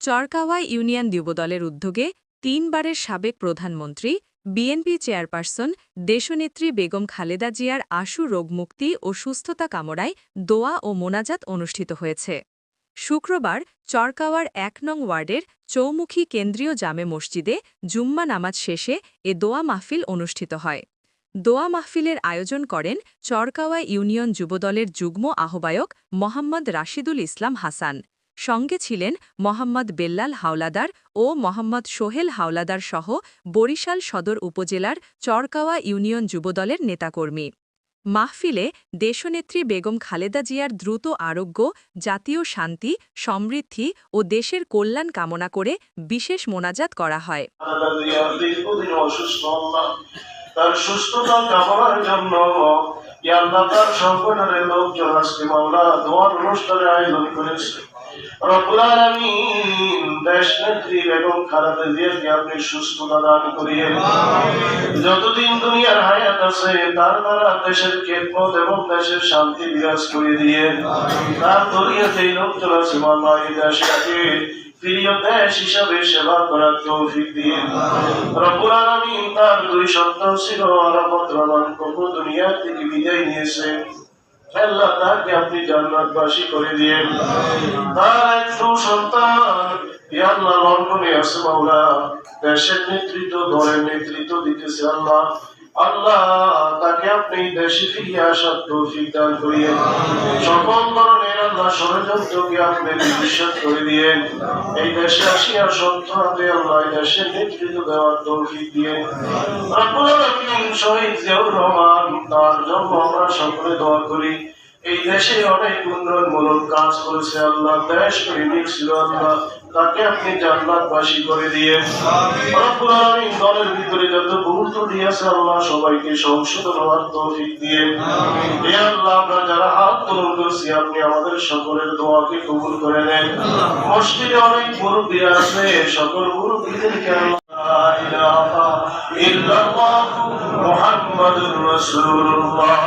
চরকাওয়া union যুবদলের উদ্যোগে ৩ বারের সাবেক প্রধানমন্ত্রী, বিএনপি চেয়ারপারসন দেশনেত্রী বেগম খালেদা জিয়ার আশু রোগমুক্তি ও সুস্থতা কামনায় দোয়া ও মোনাজাত অনুষ্ঠিত হয়েছে। শুক্রবার চরকাওয়ার ১ নং ওয়ার্ডের চৌমুখী কেন্দ্রীয় জামে মসজিদে জুম্মা নামাজ শেষে এ দোয়া মাহফিল অনুষ্ঠিত হয়। দোয়া মাহফিলের আয়োজন করেন চরকাওয়া ইউনিয়ন যুবদলের যুগ্ম আহ্বায়ক মোহাম্মদ রাশিদুল ইসলাম হাসান। সঙ্গে ছিলেন মোহাম্মদ বেল্লাল হাওলাদার ও মোহাম্মদ সোহেল হাওলাদার সহ বরিশাল সদর উপজেলার চরকাওয়া ইউনিয়ন যুবদলের নেতাকর্মী। মাহফিলে দেশনেত্রী বেগম খালেদা জিয়ার দ্রুত আরোগ্য, জাতীয় শান্তি, সমৃদ্ধি ও দেশের কল্যাণ কামনা করে বিশেষ মোনাজাত করা হয়। তার সুস্থতা কামনার জন্য তার সংগঠনের লোকজন আজকে মাওলা দোয়ার অনুষ্ঠানের আয়োজন করেছে। রব্বুল আলামিন দেশনেত্রী বেগম খালেদা জিয়াকে আপনি সুস্থতা দান করিয়েন। যতদিন দুনিয়ার হায়াত আছে তার দ্বারা দেশের খেদমত এবং দেশের শান্তি বিরাজ করে দিয়েন। তার দরিয়াতে লোকজন আছে মাওলা এই দেশটাকে প্রিয় দেশ হিসাবে সেবা করার তৌফিক দিয়েন। রব্বুল আলামিন তার 2 সন্তান ছিল আরাফাত রহমান কবু দুনিয়া থেকে বিদায় নিয়েছে। আল্লাহ তাকে আপনি জান্নাতবাসী করে দিয়েন। তার একটু সন্তান আল্লাহ লন্ডনে আছে মাওলা, দেশের নেতৃত্ব দলের নেতৃত্ব দিতেছে আল্লাহ। আল্লাহ তাকে আপনি দেশে ফিরে আসার তৌফিক দান করিয়েন। সকল ধরনের আল্লাহ ষড়যন্ত্রকে আপনি নিঃশেষ করে দিয়েন। এই দেশে আসিয়া সত্যতে আল্লাহ দেশের নেতৃত্ব দেওয়ার তৌফিক দিয়েন। রব্বুল আলামিন শহীদ জিয়াউর রহমান তার জন্য আমরা সকলে দোয়া করি। এই দেশে অনেক উন্নয়নমূলক কাজ করেছে আল্লাহ, দেশ প্রেমিক ছিল আল্লাহ, তাকে আপনি জান্নাতবাসী করে দিয়েন। রব্বুল আলামিন দলের ভিতরে যত ভুল ত্রুটি আছে আল্লাহ সবাইকে সংশোধন হওয়ার তৌফিক দিয়েন। হে আল্লাহ আমরা যারা হাত তোলন করছি আপনি আমাদের সকলের দোয়াকে কবুল করে নেন। মসজিদে অনেক মুরব্বীরা আছে, সকল মুরব্বীদেরকে লা ইলাহা ইল্লাল্লাহ মুহাম্মাদুর রাসূলুল্লাহ।